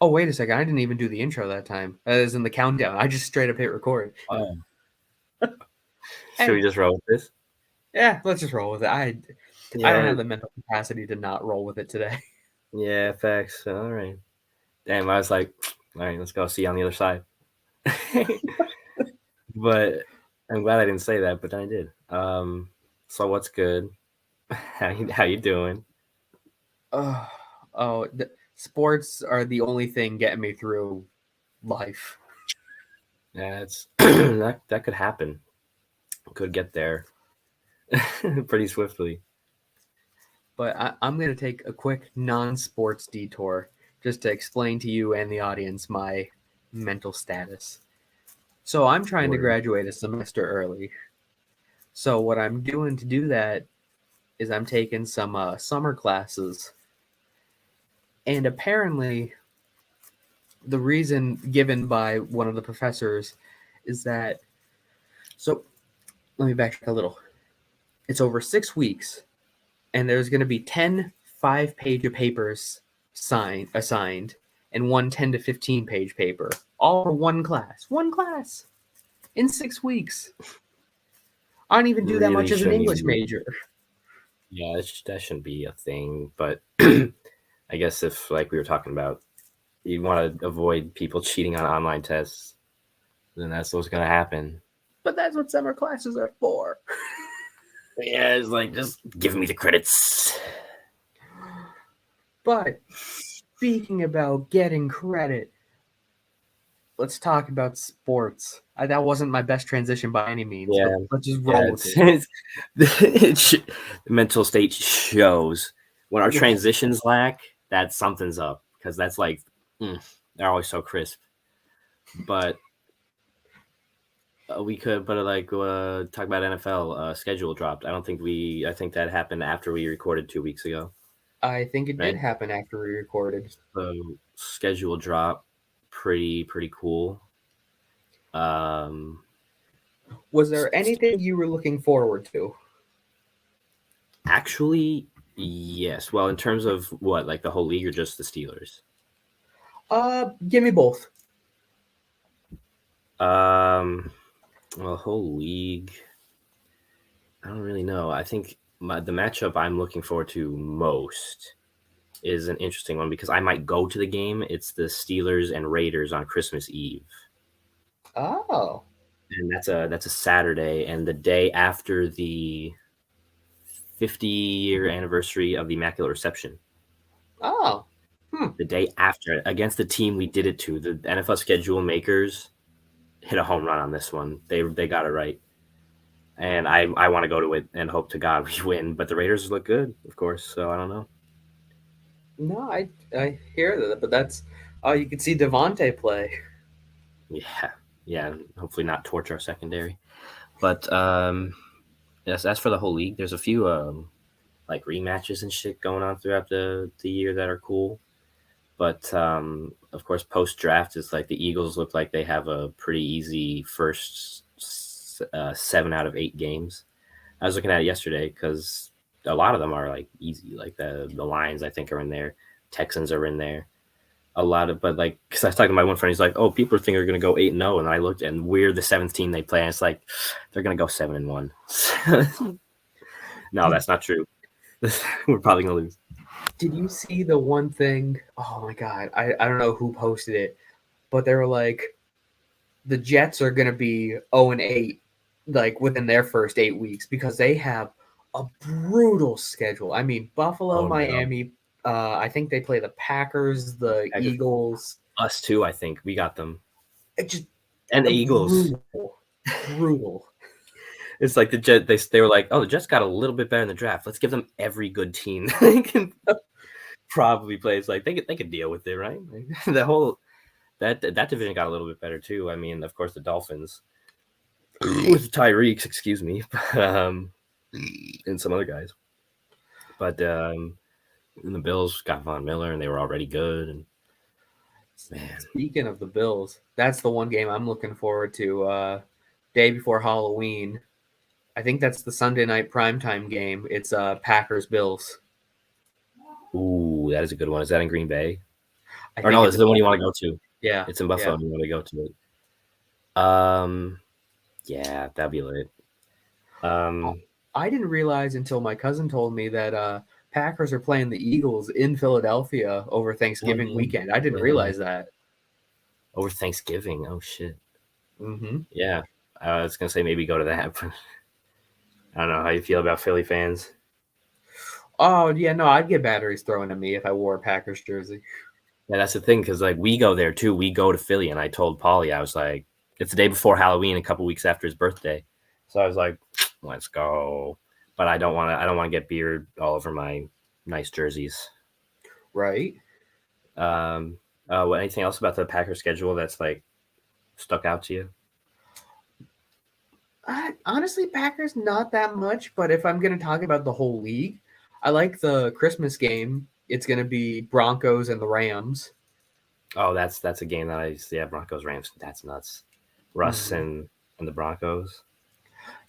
Oh, wait a second. I didn't even do the intro that time. That is in the countdown. I just straight up hit record. Oh, should Hey, we just roll with this? yeah, let's just roll with it. I don't Yeah, have the mental capacity to not roll with it today. yeah, facts. All right. Damn, I was like, all right, let's go see you on the other side. But I'm glad I didn't say that, but then I did. So what's good? How you doing? Oh, sports are the only thing getting me through life. Yeah, it's that could happen. Could get there pretty swiftly. But I'm going to take a quick non-sports detour just to explain to you and the audience my mental status. So I'm trying to Word. graduate a semester early. So what I'm doing to do that is I'm taking some summer classes. And apparently, the reason given by one of the professors is that, so let me backtrack a little. It's over 6 weeks, and there's going to be 10 5-page papers assigned, and one 10 to 15-page paper, all for one class. One class in 6 weeks. I don't even do that Really much as an shouldn't even English be. major. Yeah, that shouldn't be a thing. But I guess if, like we were talking about, you want to avoid people cheating on online tests, then that's what's gonna happen. But that's what summer classes are for. Yeah, it's like just give me the credits. But speaking about getting credit, let's talk about sports. That wasn't my best transition by any means, but Yeah, let's just yeah. roll with it. The mental state shows when our Yeah. transitions lack. That something's up because that's like they're always so crisp. But we could, but like talk about NFL schedule dropped. I think that happened after we recorded 2 weeks ago, I think it did right? happen after we recorded. So schedule drop, pretty cool. Um, Was there anything you were looking forward to? Actually, yes. Well, in terms of what, like the whole league or just the Steelers? Give me both. Um, well, whole league. I don't really know. I think the matchup I'm looking forward to most is an interesting one because I might go to the game. It's the Steelers and Raiders on Christmas Eve, Oh. and that's a Saturday, and the day after the 50-year anniversary of the Immaculate Reception. Oh. The day after, against the team we did it to, the NFL schedule makers hit a home run on this one. They got it right. And I want to go to it and hope to God we win. But the Raiders look good, of course. So I don't know. No, I hear that, but that's oh, you can see Devontae play. Yeah, yeah. Hopefully not torch our secondary. But yes, as for the whole league, there's a few like rematches and shit going on throughout the year that are cool. But of course, post draft is like the Eagles look like they have a pretty easy first 7 out of 8 games. I was looking at it yesterday because a lot of them are like easy. Like the Lions, I think, are in there. Texans are in there. A lot of, but like, because I was talking to my one friend, he's like, "Oh, people think they're gonna go 8-0," and I looked, and we're the 7th team they play, and it's like they're gonna go 7-1. No, Did that's not true. We're probably gonna lose. did you see the one thing? Oh my god, I don't know who posted it, but they were like, the Jets are gonna be 0-8, like within their first 8 weeks because they have a brutal schedule. I mean, Buffalo, Oh no, Miami. I think they play the Packers, the Eagles. us too. I think we got them, It just and the Eagles. brutal. It's like the Jet. They were like, "Oh, the Jets got a little bit better in the draft. Let's give them every good team they can probably play." It's like they could deal with it, right? Like, the whole that division got a little bit better too. I mean, of course, the Dolphins with Tyreek, excuse me, and some other guys. But and the Bills got Von Miller, and they were already good. And man, Speaking of the Bills, that's the one game I'm looking forward to. Day before Halloween. I think that's the Sunday night primetime game. It's Packers Bills. ooh, that is a good one. Is that in Green Bay? I Or think no, it's it's in the one you want to Buffalo. go to. Yeah, It's in Buffalo. yeah. And you want to go to it. Yeah, that'd be lit. I didn't realize until my cousin told me that Packers are playing the Eagles in Philadelphia over Oh Thanksgiving yeah, weekend. I didn't yeah. realize that. Over Thanksgiving. Oh shit. Hmm. Yeah, I was gonna say maybe go to that, but I don't know how you feel about Philly fans. Oh yeah, no, I'd get batteries thrown at me if I wore a Packers jersey. Yeah, that's the thing because like we go there too. We go to Philly, and I told Polly I was like, it's the day before Halloween, a couple weeks after his birthday, so I was like, let's go. But I don't want to. I don't want to get beard all over my nice jerseys. Right? Um. Anything else about the Packers schedule that's like stuck out to you? Honestly, Packers not that much, but if I'm going to talk about the whole league, I like the Christmas game. It's going to be Broncos and the Rams. Oh, that's a game that yeah, Broncos Rams. That's nuts. Russ Hmm. and the Broncos.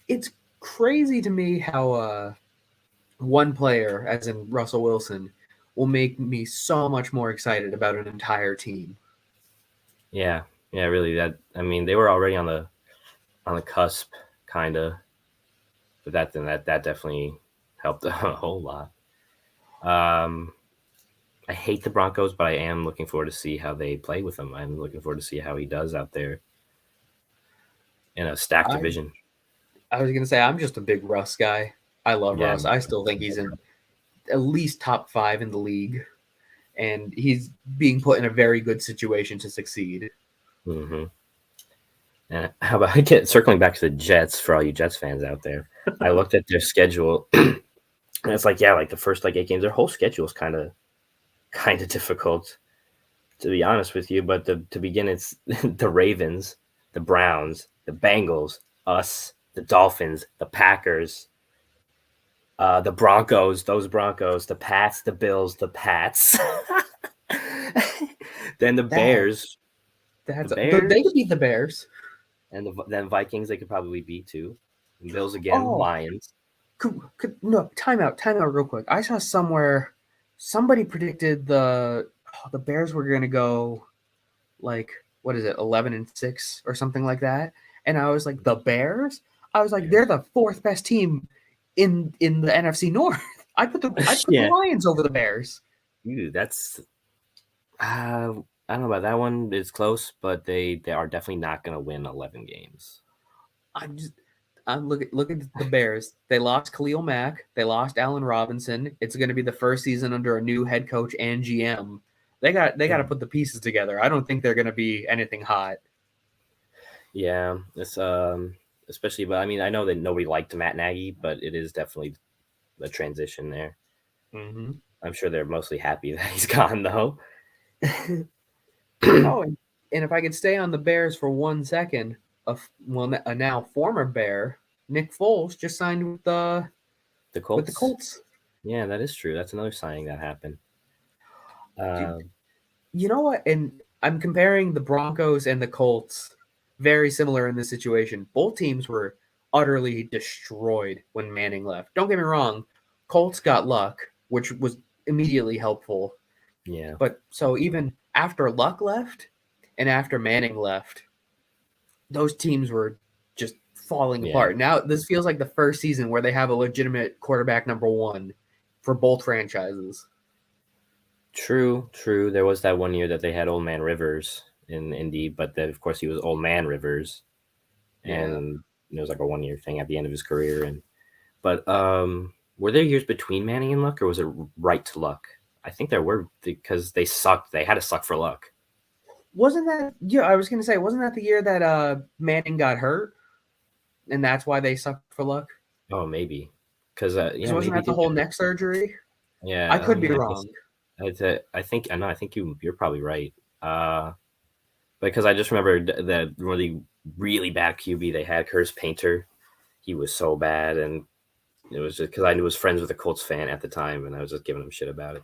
It's crazy to me how one player, as in Russell Wilson, will make me so much more excited about an entire team. Yeah, yeah, really. That I mean, they were already on the cusp, kind of, but that definitely helped a whole lot. Um, I hate the Broncos, but I am looking forward to see how they play with them. I'm looking forward to see how he does out there in a stacked I division. I was gonna say I'm just a big Russ guy. I love Yeah. Russ. I still think he's in at least top five in the league, and he's being put in a very good situation to succeed. Mm-hmm. And how about I get circling back to the Jets for all you Jets fans out there? I looked at their schedule, and it's like, yeah, like the first like 8 games, their whole schedule is kind of difficult, to be honest with you. But to begin, it's the Ravens, the Browns, the Bengals, us, the Dolphins, the Packers, the Broncos, those Broncos, the Pats, the Bills, the Pats. Then the That Bears, the they could Bears, beat the Bears. and then Vikings. They could probably beat too. And Bills again, Oh, Lions. no, time out real quick. I saw somewhere somebody predicted the Bears were gonna go like what is it, 11-6 or something like that. And I was like, the Bears? I was like, they're Bears. the fourth best team in the NFC North. I put the Yeah, Lions over the Bears. dude, that's I don't know about that one. It's close, but they are definitely not going to win 11 games. I'm just I'm look at the Bears. They lost Khalil Mack. They lost Allen Robinson. It's going to be the first season under a new head coach and GM. They got to put the pieces together. I don't think they're going to be anything hot. Yeah, it's especially, but I mean, I know that nobody liked Matt Nagy, but it is definitely a transition there. Hmm. I'm sure they're mostly happy that he's gone though. Oh, and if I could stay on the Bears for 1 second, a now former Bear, Nick Foles, just signed The with the Colts. Colts. Yeah, that is true. That's another signing that happened. Dude, Uh, you know what? And I'm comparing the Broncos and the Colts, very similar in this situation. Both teams were utterly destroyed when Manning left. Don't get me wrong, Colts got luck, which was immediately helpful. yeah, But so even after Luck left and after Manning left, those teams were just falling yeah. apart. Now this feels like the first season where they have a legitimate quarterback number one for both franchises. True, true. There was that one year that they had Old Man Rivers in Indy, but then of course he was Old Man Rivers, Yeah. and it was like a 1 year thing at the end of his career. And but were there years between Manning and Luck, or was it right to Luck? I think there were because they sucked. They had to suck for Luck. Wasn't that yeah, I was gonna say, wasn't that the year that Manning got hurt and that's why they sucked for Luck? Oh, maybe because Because yeah, wasn't maybe he that the did whole get hurt. neck surgery? I Yeah, could be yeah. I guess wrong. I think I know. I think you're probably right. Because I just remember that really really bad QB they had, Curtis Painter. He was so bad, and it was just because I was friends with a Colts fan at the time, and I was just giving him shit about it.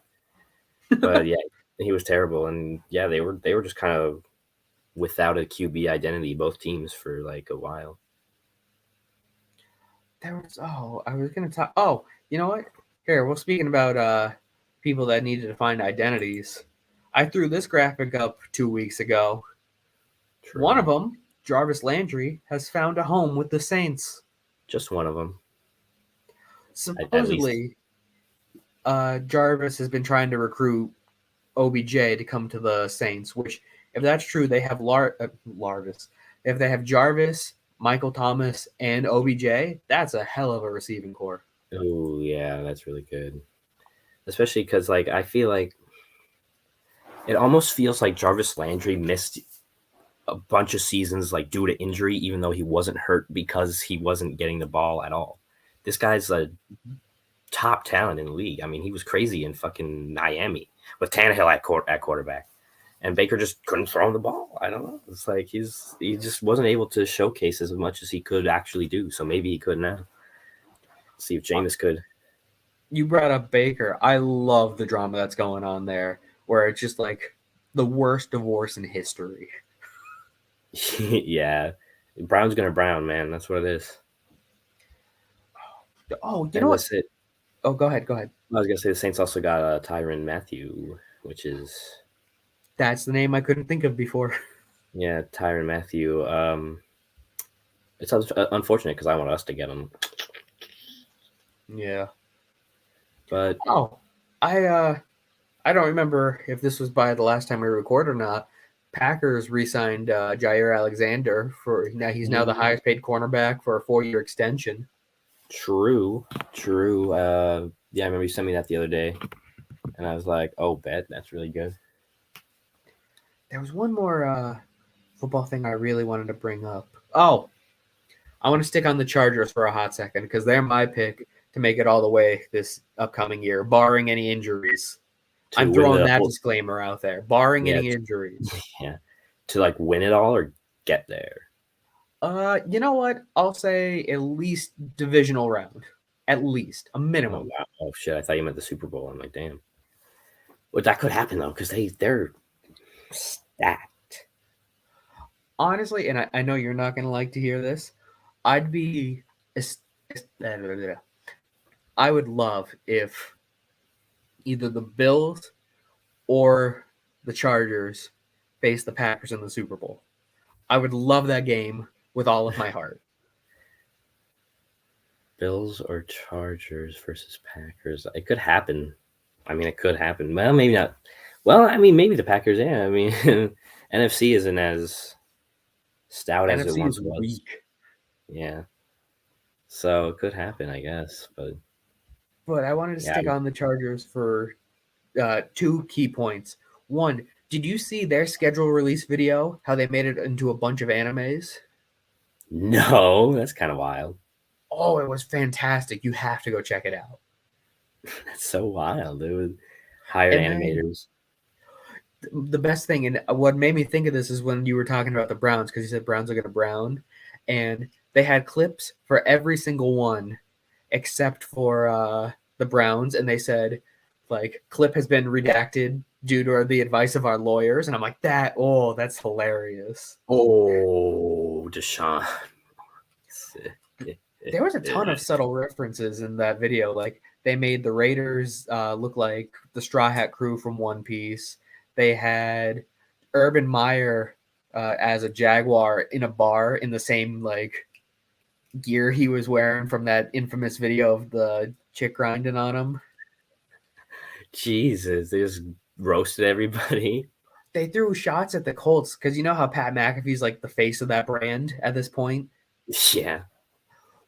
But yeah, he was terrible, and yeah, they were just kind of without a QB identity, both teams for like a while. I was gonna talk. Oh, you know what? Here, well, speaking about people that needed to find identities, I threw this graphic up 2 weeks ago. True. One of them, Jarvis Landry, has found a home with the Saints. Just one of them. Supposedly, Jarvis has been trying to recruit OBJ to come to the Saints, which, if that's true, they have Larvis. If they have Jarvis, Michael Thomas, and OBJ, that's a hell of a receiving core. Oh, yeah, that's really good. Especially because, like, I feel like it almost feels like Jarvis Landry missed a bunch of seasons, like, due to injury, even though he wasn't hurt because he wasn't getting the ball at all. This guy's a top talent in the league. I mean, he was crazy in fucking Miami with Tannehill at quarterback. And Baker just couldn't throw him the ball. I don't know. It's like he just wasn't able to showcase as much as he could actually do. So maybe he could now. See if Jameis could. You brought up Baker. I love the drama that's going on there, where it's just like the worst divorce in history. Yeah. Brown's gonna Brown, man. That's what it is. Oh, you know what? Oh, go ahead. I was gonna say the Saints also got Tyrann Mathieu, which is that's the name I couldn't think of before. Yeah, Tyrann Mathieu. It's unfortunate because I want us to get him. Yeah. But I don't remember if this was by the last time we recorded or not. Packers re-signed Jair Alexander now. He's now the highest paid cornerback for a 4-year extension. True. Yeah, I remember you sent me that the other day, and I was like, "Oh, bet that's really good." There was one more football thing I really wanted to bring up. Oh, I want to stick on the Chargers for a hot second because they're my pick to make it all the way this upcoming year, barring any injuries. I'm throwing that disclaimer out there, barring any injuries. Yeah, to like win it all or get there. You know what? I'll say at least divisional round, at least a minimum. Oh, wow. Oh shit! I thought you meant the Super Bowl. I'm like, damn. Well, that could happen though because they're stacked. Honestly, and I know you're not going to like to hear this, I would love if either the Bills or the Chargers face the Packers in the Super Bowl. I would love that game with all of my heart. Bills or Chargers versus Packers. It could happen. I mean, it could happen. Well, maybe not. Well, I mean, maybe the Packers, yeah. I mean, NFC isn't as stout as it once was. Weak. Yeah. So it could happen, I guess. But I wanted to stick on the Chargers for 2 key points. One, did you see their schedule release video? How they made it into a bunch of animes? No, that's kind of wild. Oh, it was fantastic. You have to go check it out. That's so wild. It was hired animators. The best thing, and what made me think of this is when you were talking about the Browns, because you said Browns are going to Brown, and they had clips for every single one except for the Browns, and they said, like, clip has been redacted due to the advice of our lawyers, and I'm like, that's hilarious. Oh, Deshaun. There was a ton of subtle references in that video. Like, they made the Raiders look like the Straw Hat Crew from One Piece. They had Urban Meyer as a Jaguar in a bar in the same, like, gear he was wearing from that infamous video of the chick grinding on him. Jesus, they just roasted everybody. They threw shots at the Colts because you know how Pat McAfee's like the face of that brand at this point? Yeah.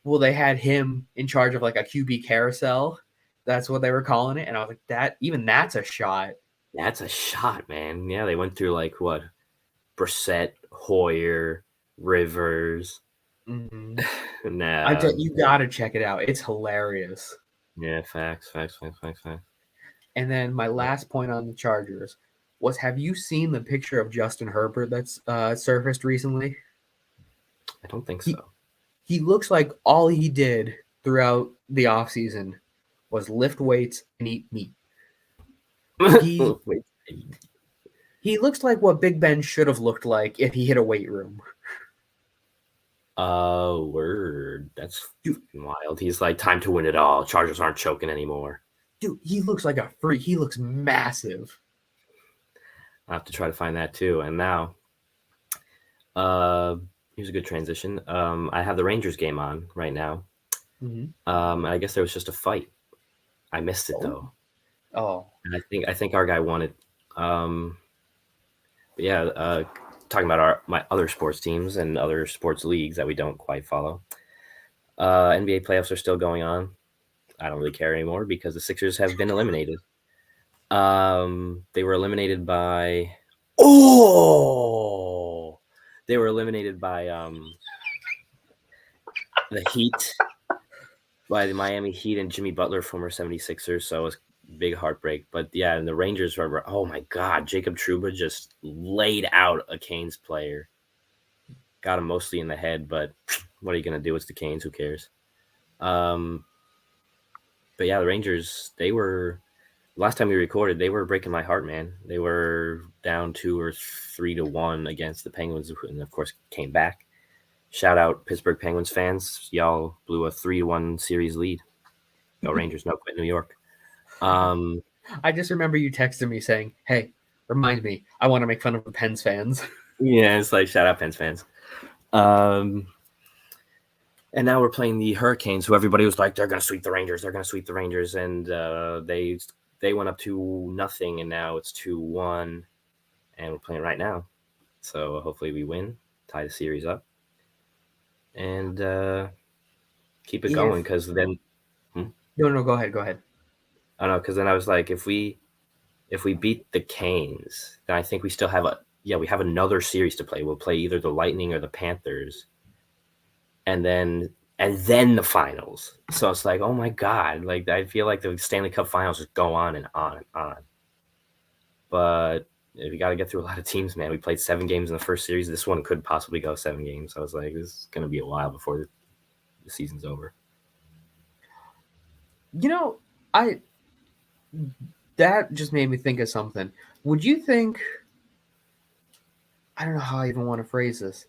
Well, they had him in charge of like a QB carousel. That's what they were calling it. And I was like, that's a shot. That's a shot, man. Yeah, they went through like what? Brissett, Hoyer, Rivers. Mm-hmm. Nah. You got to check it out. It's hilarious. Yeah, facts. And then my last point on the Chargers was, have you seen the picture of Justin Herbert that's surfaced recently? I don't think so. He looks like all he did throughout the offseason was lift weights and eat meat. He looks like what Big Ben should have looked like if he hit a weight room. Word. That's wild. He's like, time to win it all. Chargers aren't choking anymore. Dude, he looks like a freak. He looks massive. I'll have to try to find that too. And now, here's a good transition. I have the Rangers game on right now. Mm-hmm. I guess there was just a fight. I missed it though. Oh. And I think our guy won it. But yeah, talking about my other sports teams and other sports leagues that we don't quite follow. NBA playoffs are still going on. I don't really care anymore because the Sixers have been eliminated. They were eliminated by they were eliminated by the Heat, by the Miami Heat and Jimmy Butler, former 76ers. So it was a big heartbreak. But yeah, and the Rangers were, oh my God, Jacob Trouba just laid out a Canes player. Got him mostly in the head, but what are you going to do? It's the Canes. Who cares? But yeah, the Rangers, they were, last time we recorded, they were breaking my heart, man. They were down 2 or 3-1 against the Penguins, and of course came back. Shout out Pittsburgh Penguins fans. Y'all blew a 3-1 series lead. Go Rangers, no quit New York. I just remember you texting me saying, hey, remind me, I want to make fun of the Pens fans. Yeah, it's like, shout out Pens fans. And now we're playing the Hurricanes, who everybody was like, they're going to sweep the Rangers. They're going to sweep the Rangers. And they went up 2-0, and now it's 2-1. And we're playing right now. So hopefully we win, tie the series up, and keep it going. Because then... No, go ahead. I don't know, because then I was like, if we beat the Canes, then I think we still have we have another series to play. We'll play either the Lightning or the Panthers. And then the finals. So it's like, oh my God, like I feel like the Stanley Cup finals just go on and on and on. But we got to get through a lot of teams, man. We played 7 games in the first series. This one could possibly go 7 games. I was like, this is going to be a while before the season's over. You know, that just made me think of something. Would you think, I don't know how I even want to phrase this,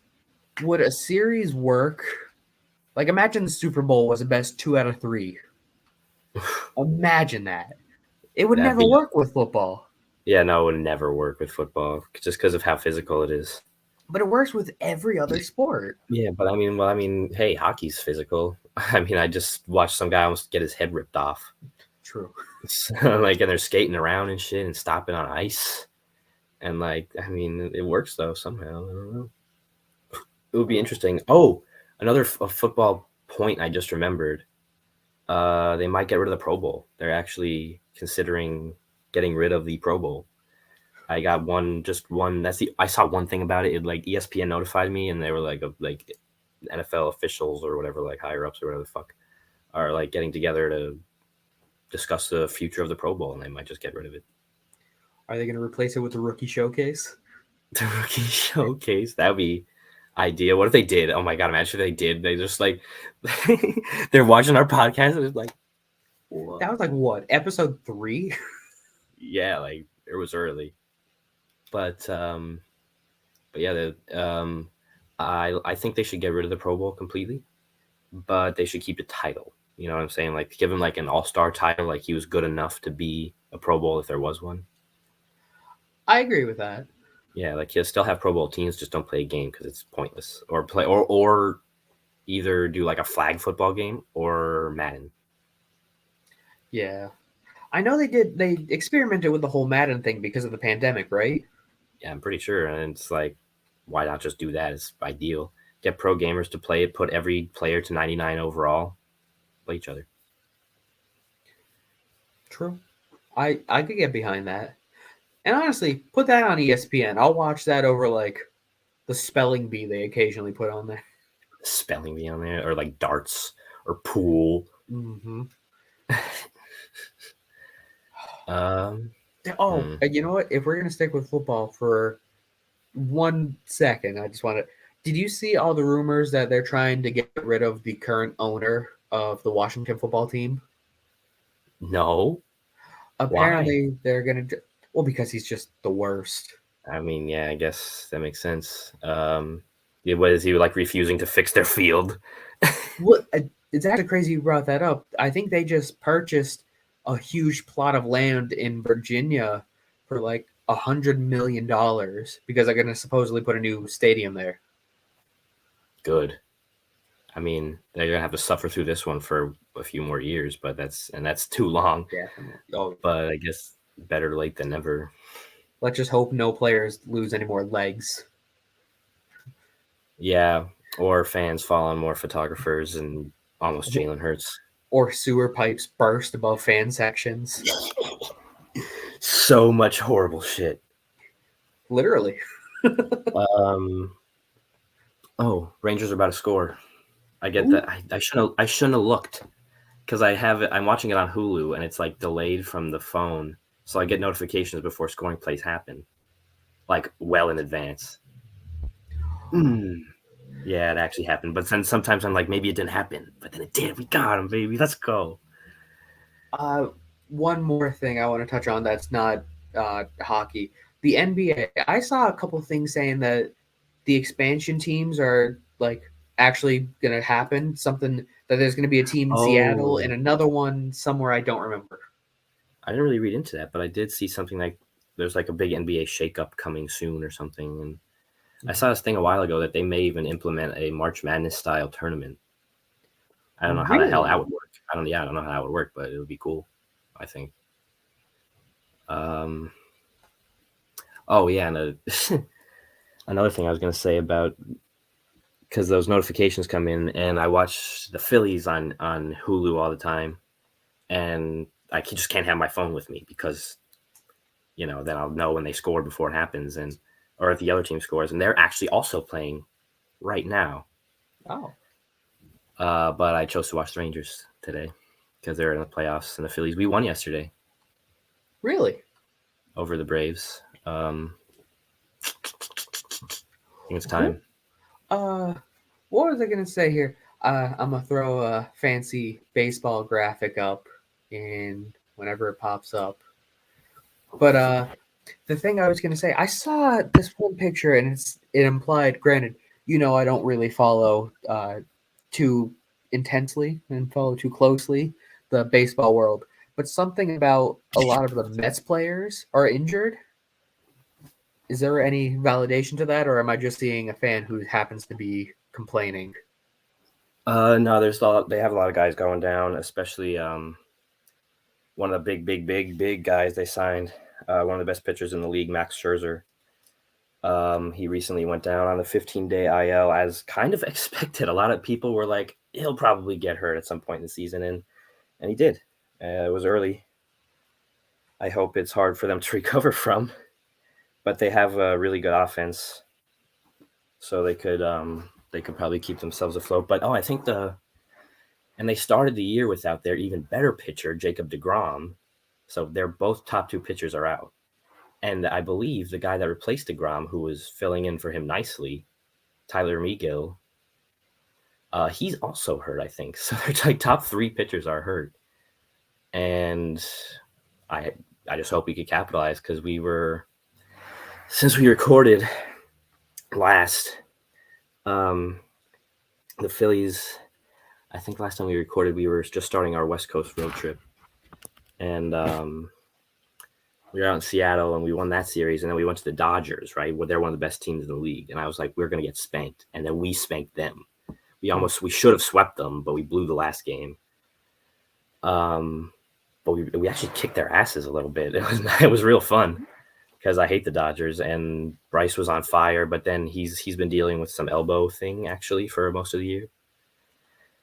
would a series work? Like, imagine the Super Bowl was the best 2 out of 3. Imagine that. It would never work with football. Yeah, no, it would never work with football just because of how physical it is. But it works with every other sport. Yeah, but I mean, hey, hockey's physical. I mean, I just watched some guy almost get his head ripped off. True. Like, and they're skating around and shit and stopping on ice. And, like, I mean, it works, though, somehow. I don't know. It would be interesting. Oh, another football point I just remembered. They might get rid of the Pro Bowl. They're actually considering getting rid of the Pro Bowl. I got one. I saw one thing about it. Like ESPN notified me, and they were like NFL officials or whatever, like higher ups or whatever the fuck, are like getting together to discuss the future of the Pro Bowl, and they might just get rid of it. Are they going to replace it with the Rookie Showcase? The Rookie Showcase? That would be ideal. What if they did? Oh my God, imagine if they did. They just like, they're watching our podcast and it's like, what? That was like what? Episode 3? Yeah, like it was early. But yeah, I think they should get rid of the Pro Bowl completely, but they should keep the title. You know what I'm saying? Like give him like an all-star title, like he was good enough to be a Pro Bowl if there was one. I agree with that. Yeah, like he'll still have Pro Bowl teams, just don't play a game because it's pointless. Or either do like a flag football game or Madden. Yeah. I know they experimented with the whole Madden thing because of the pandemic, right? Yeah, I'm pretty sure. And it's like, why not just do that? It's ideal. Get pro gamers to play it, put every player to 99 overall, play each other. True. I could get behind that. And honestly, put that on ESPN. I'll watch that over like the spelling bee they occasionally put on there. Spelling bee on there, or like darts or pool. Mm-hmm. You know what? If we're gonna stick with football for 1 second, I just want to. Did you see all the rumors that they're trying to get rid of the current owner of the Washington football team? No. Apparently, they're gonna. Well, because he's just the worst. I mean, yeah, I guess that makes sense. What is he like refusing to fix their field? Well, it's actually crazy you brought that up. I think they just purchased a huge plot of land in Virginia for like $100 million because they're going to supposedly put a new stadium there. Good. I mean, they're gonna have to suffer through this one for a few more years, but that's too long. Definitely. Oh, But I guess better late than never. let's just hope no players lose any more legs. Yeah, or fans fall on more photographers and almost Jalen Hurts. Or sewer pipes burst above fan sections. So much horrible shit. Literally. Oh, Rangers are about to score. I get that. I shouldn't have looked because I have it. I'm watching it on Hulu and it's like delayed from the phone, so I get notifications before scoring plays happen, like well in advance. Yeah, it actually happened. But then sometimes I'm like, maybe it didn't happen, but then it did. We got him, baby. Let's go. One more thing I want to touch on that's not hockey. The NBA. I saw a couple things saying that the expansion teams are like actually going to happen. Something that there's going to be a team in Seattle and another one somewhere I don't remember. I didn't really read into that, but I did see something like there's like a big NBA shakeup coming soon or something. And I saw this thing a while ago that they may even implement a March Madness style tournament. I don't know how the hell that would work. I don't know how that would work, but it would be cool, I think. Oh yeah, and another thing I was gonna say about, because those notifications come in and I watch the Phillies on Hulu all the time, and I just can't have my phone with me because, then I'll know when they score before it happens, or if the other team scores, and they're actually also playing right now. Oh. But I chose to watch the Rangers today because they're in the playoffs, and the Phillies, we won yesterday. Really? Over the Braves. I think it's time. What was I gonna say here? I'm gonna throw a fancy baseball graphic up, and whenever it pops up. But the thing I was gonna say, I saw this one picture, and it implied. Granted, I don't really follow too intensely and follow too closely the baseball world, but something about a lot of the Mets players are injured. Is there any validation to that, or am I just seeing a fan who happens to be complaining? No, they have a lot of guys going down, especially one of the big guys they signed, one of the best pitchers in the league, Max Scherzer. He recently went down on the 15-day IL as kind of expected. A lot of people were like, he'll probably get hurt at some point in the season, and he did. It was early. I hope it's hard for them to recover from, but they have a really good offense, so they could probably keep themselves afloat. But I think and they started the year without their even better pitcher, Jacob deGrom. So they're both top two pitchers are out. And I believe the guy that replaced deGrom, who was filling in for him nicely, Tyler Megill, he's also hurt, I think. So they're like top three pitchers are hurt. And I just hope we could capitalize because since we recorded last, the Phillies, I think last time we recorded, we were just starting our West Coast road trip. And we were out in Seattle and we won that series. And then we went to the Dodgers, right? Where they're one of the best teams in the league. And I was like, we're going to get spanked. And then we spanked them. We should have swept them, but we blew the last game. But we actually kicked their asses a little bit. It was real fun because I hate the Dodgers, and Bryce was on fire, but then he's been dealing with some elbow thing actually for most of the year.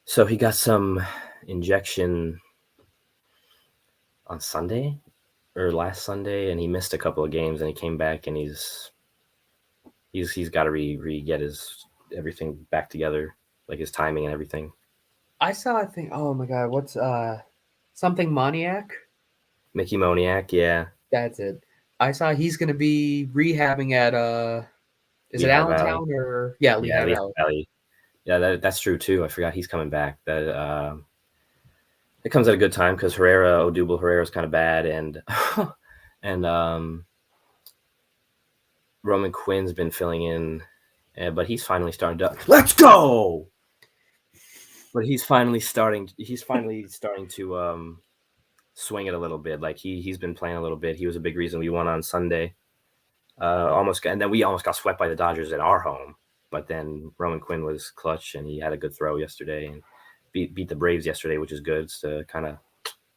So he got some injection on Sunday or last Sunday, and he missed a couple of games, and he came back, and he's got to get his everything back together, like his timing and everything. I saw a thing. Oh my god, what's something Moniak? Mickey Moniak, yeah. That's it. I saw he's going to be rehabbing at is it Allentown or Lehigh Valley. Yeah, that's true too. I forgot he's coming back. That it comes at a good time because Odubel Herrera is kind of bad, and Roman Quinn's been filling in, but he's finally starting to let's go. But he's finally starting to swing it a little bit. Like he's been playing a little bit. He was a big reason we won on Sunday. And then we almost got swept by the Dodgers at our home. But then Roman Quinn was clutch, and he had a good throw yesterday, and beat the Braves yesterday, which is good to kind of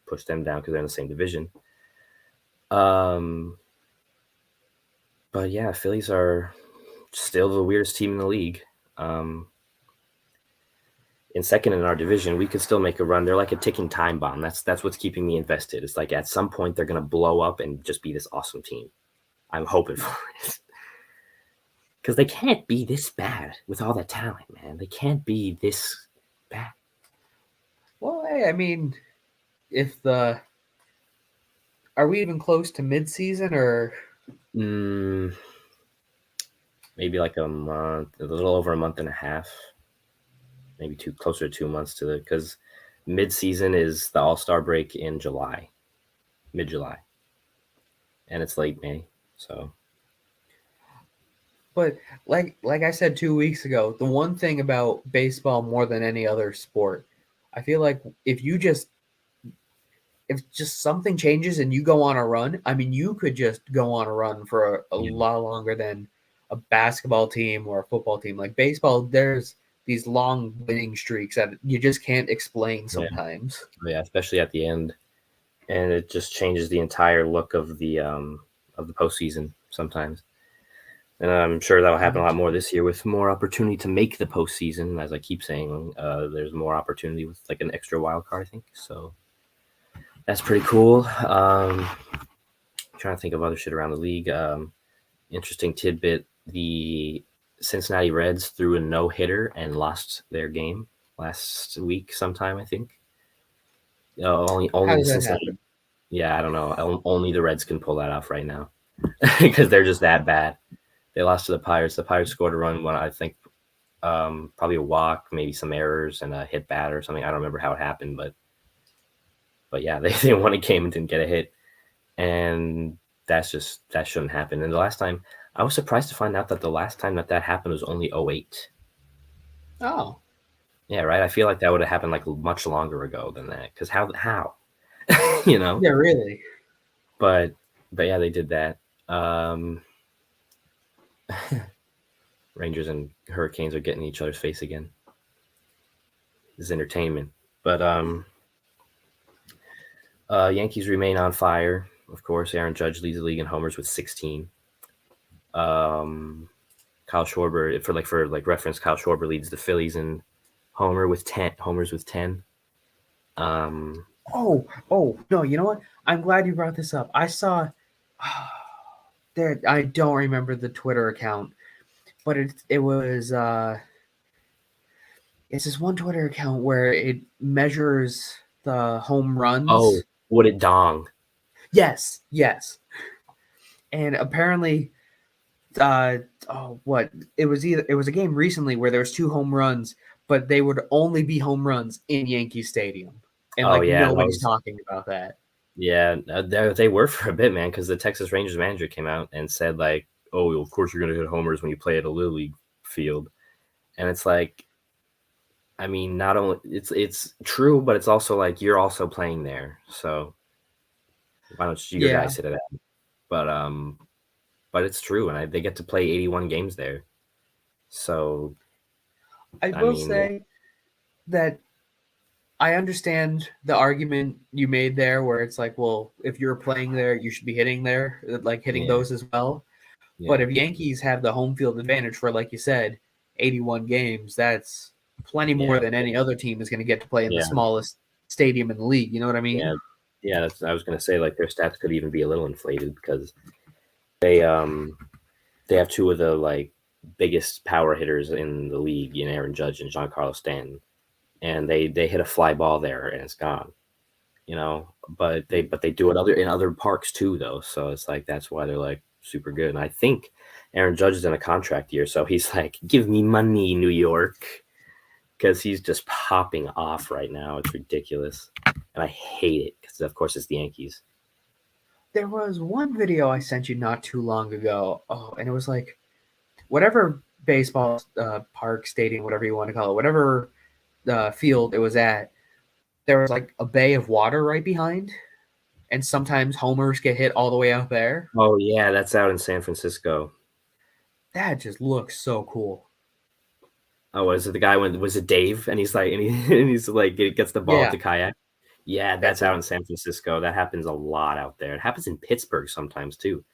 push them down because they're in the same division. But yeah, Phillies are still the weirdest team in the league. In second in our division, we could still make a run. They're like a ticking time bomb. That's what's keeping me invested. It's like at some point they're gonna blow up and just be this awesome team. I'm hoping for it. Because they can't be this bad with all that talent, man. They can't be this bad. Well, hey, I mean, are we even close to midseason or? Maybe like a month, a little over a month and a half, maybe closer to 2 months because mid-season is the All-Star break in July, mid-July, and it's late May, so. But like I said 2 weeks ago, the one thing about baseball more than any other sport, I feel like if just something changes and you go on a run, I mean, you could just go on a run for a lot longer than a basketball team or a football team. Like baseball, there's these long winning streaks that you just can't explain sometimes. Yeah, especially at the end, and it just changes the entire look of the postseason sometimes. And I'm sure that'll happen a lot more this year with more opportunity to make the postseason. As I keep saying, there's more opportunity with like an extra wild card, I think. So that's pretty cool. I'm trying to think of other shit around the league. Interesting tidbit: the Cincinnati Reds threw a no-hitter and lost their game last week sometime, I think. Only How does that Cincinnati. happen? Yeah, I don't know. Only the Reds can pull that off right now because they're just that bad. They lost to the Pirates. The Pirates scored a run when I think probably a walk, maybe some errors and a hit bat or something. I don't remember how it happened, but yeah, they won a game and didn't get a hit, and that shouldn't happen. And the last time, I was surprised to find out that the last time that happened was only 2008. Oh, yeah, right. I feel like that would have happened like much longer ago than that. Because how, you know? Yeah, really. But yeah, they did that. Rangers and Hurricanes are getting in each other's face again. This is entertainment. But Yankees remain on fire. Of course, Aaron Judge leads the league in homers with 16. Kyle Schwarber, for reference, Kyle Schwarber leads the Phillies in homers with 10. Oh no! You know what? I'm glad you brought this up. I saw there. I don't remember the Twitter account, but it was it's this one Twitter account where it measures the home runs. Oh, would it dong? Yes. And apparently, what it was a game recently where there was 2 home runs, but they would only be home runs in Yankee Stadium, and nobody's talking about that. Yeah, they were for a bit, man, because the Texas Rangers manager came out and said like, "Oh, of course you're gonna hit homers when you play at a Little League field," and it's like, I mean, not only it's true, but it's also like you're also playing there, so why don't you guys hit it out? But it's true, and they get to play 81 games there, so I will say that I understand the argument you made there, where it's like, well, if you're playing there, you should be hitting there, like hitting those as well. Yeah. But if Yankees have the home field advantage for, like you said, 81 games, that's plenty more than any other team is going to get to play in the smallest stadium in the league. You know what I mean? Yeah. I was going to say, like, their stats could even be a little inflated because they have 2 of the like biggest power hitters in the league, Aaron Judge and Giancarlo Stanton, and they hit a fly ball there and it's gone. But they do it in other parks too, though. So it's like that's why they're like super good. And I think Aaron Judge is in a contract year, so he's like, "Give me money, New York," because he's just popping off right now. It's ridiculous, and I hate it because, of course, it's the Yankees. There was one video I sent you not too long ago. Oh, and it was like, whatever baseball park, stadium, whatever you want to call it, whatever field it was at, there was like a bay of water right behind, and sometimes homers get hit all the way out there. Oh yeah, that's out in San Francisco. That just looks so cool. Oh, was it the guy when was it Dave? And he's like, and he's like, gets the ball Yeah, with the kayak. Yeah, that's that's it. out in San Francisco. That happens a lot out there. It happens in Pittsburgh sometimes too.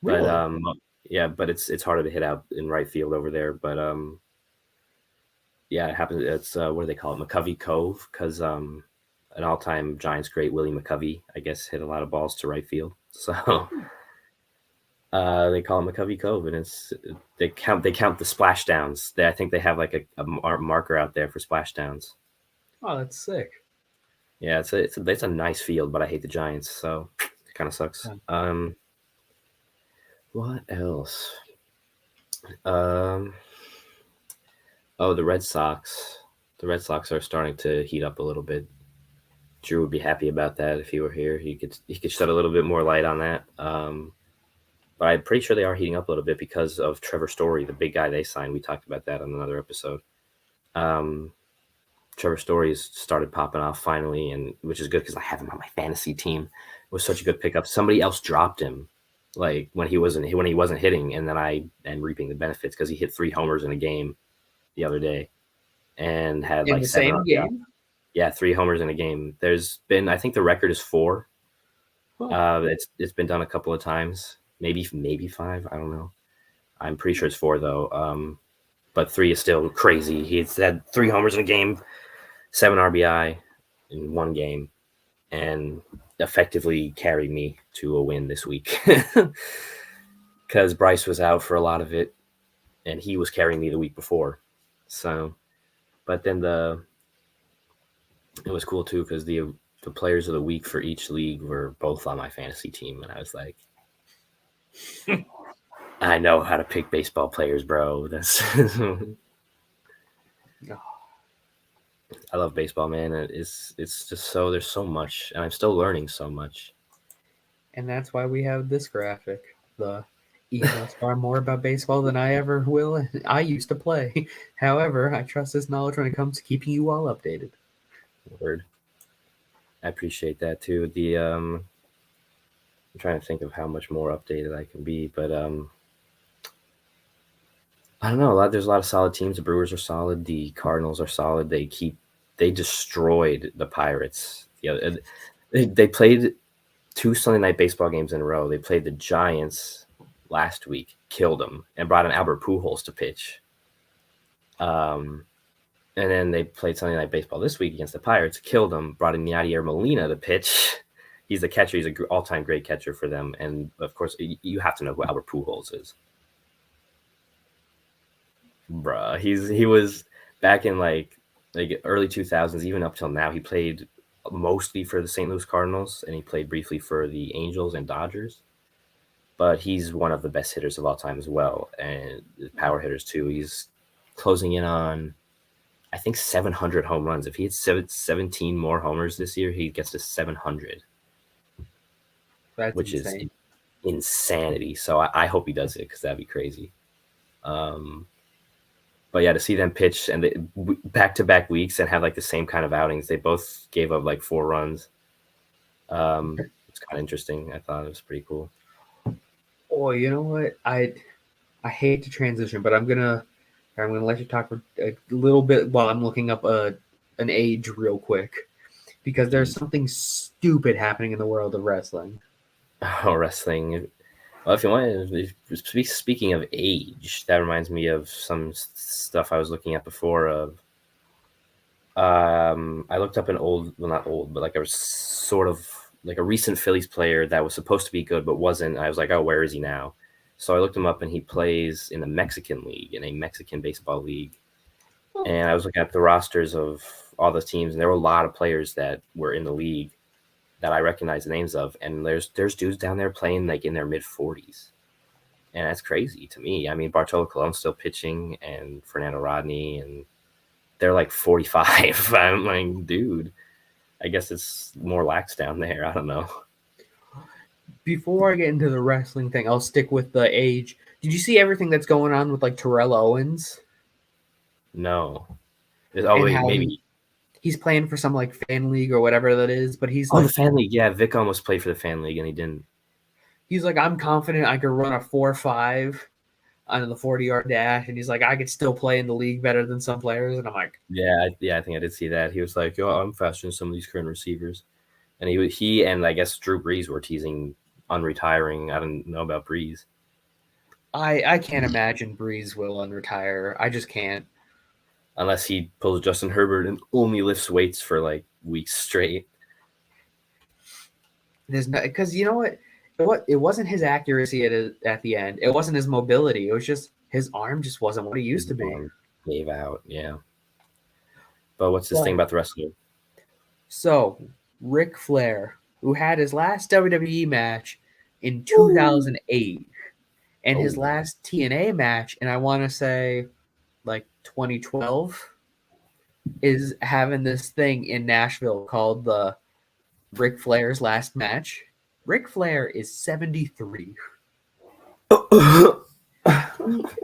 But Really? yeah, but it's harder to hit out in right field over there. But yeah, it happens. It's what do they call it, McCovey Cove? Because an all-time Giants great, Willie McCovey, I guess, hit a lot of balls to right field. So they call it McCovey Cove, and it's they count the splashdowns. I think they have like a marker out there for splashdowns. Oh, that's sick. Yeah, it's a nice field, but I hate the Giants, so it kind of sucks. What else? Oh, the Red Sox. The Red Sox are starting to heat up a little bit. Drew would be happy about that if he were here. He could shed a little bit more light on that. But I'm pretty sure they are heating up a little bit because of Trevor Story, the big guy they signed. We talked about that on another episode. Trevor Story's started popping off finally, and which is good because I have him on my fantasy team. It was such a good pickup. Somebody else dropped him, like when he wasn't hitting, and then I am reaping the benefits because he hit 3 homers in a game the other day, and had In like the 7. same game? Yeah, 3 homers in a game. There's been, I think the record is 4. Huh. It's been done a couple of times, maybe 5. I don't know. I'm pretty sure it's 4 though. But 3 is still crazy. He's had 3 homers in a game, 7 RBI in one game, and effectively carried me to a win this week because Bryce was out for a lot of it, and he was carrying me the week before. So, but then it was cool too because the players of the week for each league were both on my fantasy team, and I was like, I know how to pick baseball players, bro. That's I love baseball, man. It's just so there's so much, and I'm still learning so much. And that's why we have this graphic. The he knows far more about baseball than I ever will. I used to play. However, I trust this knowledge when it comes to keeping you all updated. Word. I appreciate that too. I'm trying to think of how much more updated I can be, but I don't know. There's a lot of solid teams. The Brewers are solid. The Cardinals are solid. They destroyed the Pirates. Yeah, they played 2 Sunday night baseball games in a row. They played the Giants last week, killed them, and brought in Albert Pujols to pitch. And then they played Sunday night baseball this week against the Pirates, killed them, brought in Yadier Molina to pitch. He's the catcher. He's an all-time great catcher for them. And, of course, you have to know who Albert Pujols is. Bruh, he was back in like early 2000s, even up till now. He played mostly for the St. Louis Cardinals, and he played briefly for the Angels and Dodgers. But he's one of the best hitters of all time as well, and power hitters too. He's closing in on, I think, 700 home runs. If he hits 17 more homers this year, he gets to 700. That's which insane. is insanity. So I hope he does it because that'd be crazy. But yeah, to see them pitch and back-to-back weeks and have like the same kind of outings, they both gave up like 4 runs. It's kind of interesting. I thought it was pretty cool. Oh, you know what? I hate to transition, but I'm gonna let you talk for a little bit while I'm looking up an age real quick, because there's something stupid happening in the world of wrestling. Oh, wrestling. Well, if you want, speaking of age, that reminds me of some stuff I was looking at before. I looked up an old, well, not old, but like a sort of like a recent Phillies player that was supposed to be good but wasn't. I was like, oh, where is he now? So I looked him up, and he plays in the Mexican League, in a Mexican baseball league. And I was looking at the rosters of all the teams, and there were a lot of players that were in the league that I recognize the names of. And there's dudes down there playing like in their mid-40s. And that's crazy to me. I mean, Bartolo Colon's still pitching, and Fernando Rodney, and they're like 45. I'm like, dude, I guess it's more lax down there. I don't know. Before I get into the wrestling thing, I'll stick with the age. Did you see everything that's going on with like Terrell Owens? No. Oh, wait, maybe. he's playing for some like fan league or whatever that is, but he's Oh, like the fan league. Yeah, Vic almost played for the fan league and he didn't. he's like, I'm confident I could run a 4.5 on the 40-yard dash, and he's like, I could still play in the league better than some players, and I'm like, Yeah, I think I did see that. He was like, "Yo, I'm faster than some of these current receivers," and he and I guess Drew Brees were teasing on retiring. I don't know about Brees. I can't imagine Breeze will unretire. I just can't. Unless he pulls Justin Herbert and only lifts weights for like weeks straight. There's no because you know what it wasn't his accuracy at the end. It wasn't his mobility. It was just his arm just wasn't what he used to be. Gave out, yeah. But what's this But, thing about the wrestler? So Ric Flair, who had his last WWE match in 2008, and his last TNA match, and I want to say like 2012, is having this thing in Nashville called the Ric Flair's last match. Ric Flair is 73.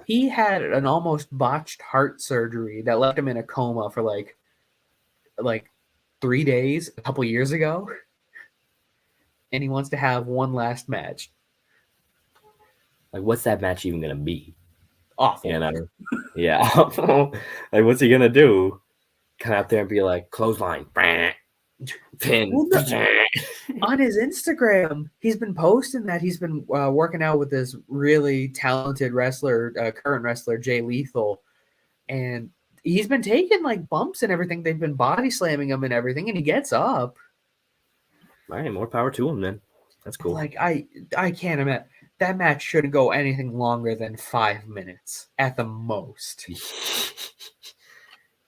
He had an almost botched heart surgery that left him in a coma for like 3 days a couple years ago, and he wants to have one last match. Like, what's that match even gonna be? Awful. You know? Yeah. Like, what's he gonna do? Come out there and be like, clothesline, pin. Well, no. On his Instagram, he's been posting that he's been working out with this really talented wrestler, current wrestler, Jay Lethal, and he's been taking like bumps and everything. They've been body slamming him and everything, and he gets up. All right, more power to him then. That's cool. Like I can't imagine that match shouldn't go anything longer than 5 minutes at the most.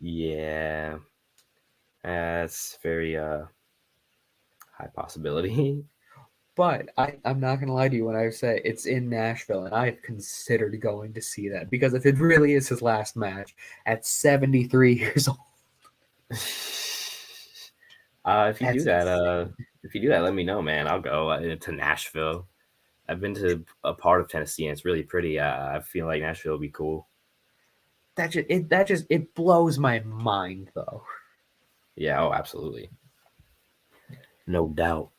Yeah, that's very high possibility. But I'm not gonna lie to you when I say it's in Nashville, and I've considered going to see that because if it really is his last match at 73 years old. If you do that, let me know, man. I'll go to Nashville. I've been to a part of Tennessee, and it's really pretty. I feel like Nashville will be cool. It blows my mind though. Yeah, oh, absolutely. No doubt.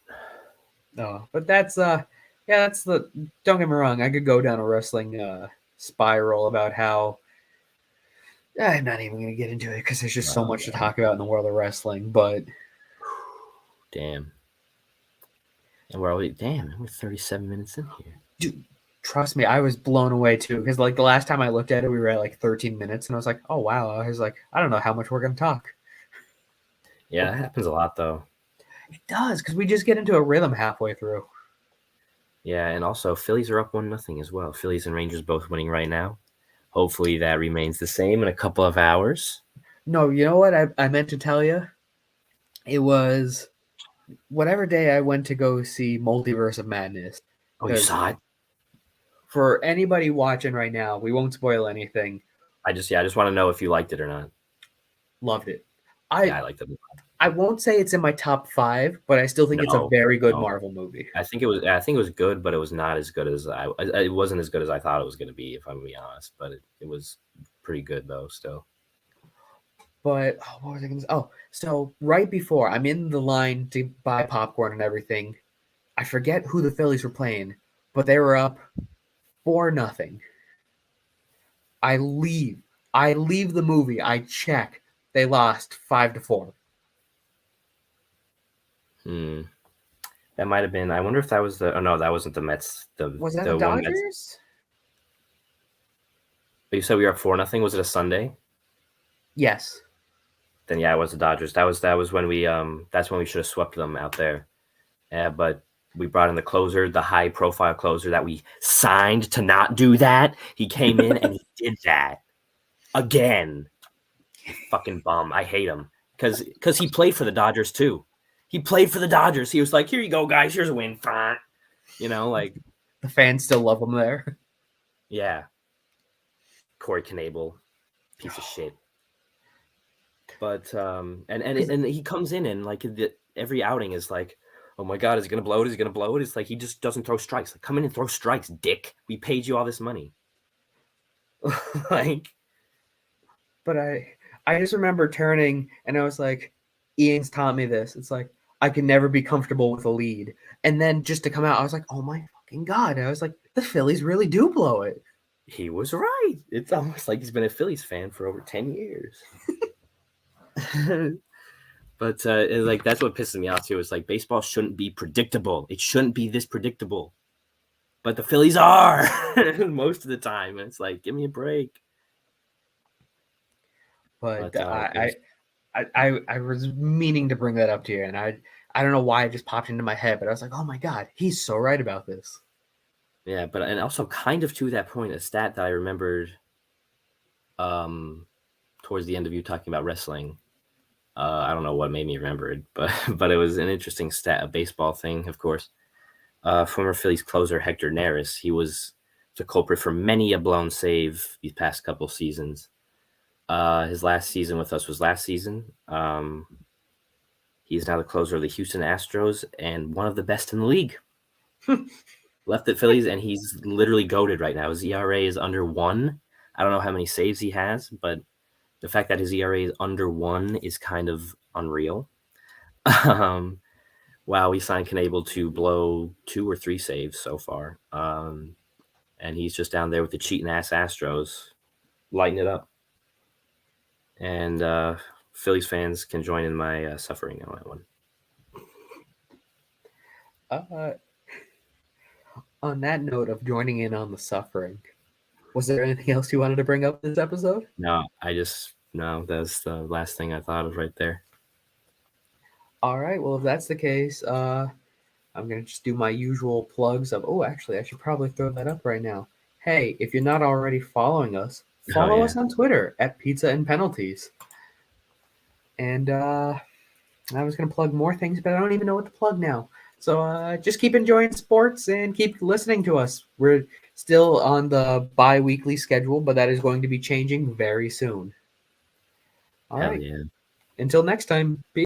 No, but that's don't get me wrong, I could go down a wrestling spiral about how I'm not even going to get into it because there's just so much to talk about in the world of wrestling, but damn. And we're 37 minutes in here. Dude, trust me, I was blown away too because like the last time I looked at it, we were at like 13 minutes, and I was like, oh wow. I was like, I don't know how much we're going to talk. Yeah, that happens a lot though. It does because we just get into a rhythm halfway through. Yeah, and also Phillies are up 1-0 as well. Phillies and Rangers both winning right now. Hopefully that remains the same in a couple of hours. No, you know what I meant to tell you? It was whatever day I went to go see Multiverse of Madness. Oh, you saw it? For anybody watching right now, we won't spoil anything. I just want to know if you liked it or not. Loved it. I liked it. I won't say it's in my top 5, but I still think it's a very good Marvel movie. I think it was good, but it was not as good as it wasn't as good as I thought it was going to be, if I'm going to be honest. But it was pretty good though, still. But what was I going to say? Oh, so right before I'm in the line to buy popcorn and everything, I forget who the Phillies were playing, but they were up 4-0. I leave the movie. I check. They lost 5-4. That might have been. I wonder if that was the. Oh no, that wasn't the Mets. Was that the Dodgers? But you said we were up 4-0. Was it a Sunday? Yes. Then yeah, it was the Dodgers. That was when we That's when we should have swept them out there. Yeah, but we brought in the closer, the high profile closer that we signed to not do that. He came in and he did that again. Fucking bum. I hate him because he played for the Dodgers too. He played for the Dodgers. He was like, here you go, guys. Here's a win. You know, like. The fans still love him there. Yeah. Corey Knable. Piece of shit. But, and he comes in and, like, every outing is like, oh, my God, is he going to blow it? Is he going to blow it? It's like he just doesn't throw strikes. Like, come in and throw strikes, dick. We paid you all this money. Like. But I just remember turning, and I was like, Ian's taught me this. It's like I can never be comfortable with a lead, and then just to come out, I was like, oh my fucking god! I was like, the Phillies really do blow it. He was right. It's almost like he's been a Phillies fan for over 10 years. But it's like that's what pisses me off too. It's like baseball shouldn't be predictable. It shouldn't be this predictable. But the Phillies are most of the time. It's like, give me a break. But I was meaning to bring that up to you, and I don't know why it just popped into my head, but I was like, oh my god, he's so right about this. Yeah, but and also kind of to that point, a stat that I remembered towards the end of you talking about wrestling. I don't know what made me remember it, but it was an interesting stat, a baseball thing, of course. Former Phillies closer Hector Neris, he was the culprit for many a blown save these past couple seasons. His last season with us was last season. He's now the closer of the Houston Astros and one of the best in the league. Left at Phillies, and he's literally goated right now. His ERA is under 1. I don't know how many saves he has, but the fact that his ERA is under 1 is kind of unreal. Wow, we signed Knable to blow 2 or 3 saves so far. And he's just down there with the cheating ass Astros, lighting it up. And Phillies fans can join in my suffering on that one. On that note of joining in on the suffering, was there anything else you wanted to bring up this episode? No, that's the last thing I thought of right there. All right, well, if that's the case, I'm going to just do my usual plugs of, actually, I should probably throw that up right now. Hey, if you're not already following us, follow us on Twitter at Pizza and Penalties. And I was going to plug more things, but I don't even know what to plug now. So just keep enjoying sports and keep listening to us. We're still on the bi-weekly schedule, but that is going to be changing very soon. All right. Yeah. Until next time, peace.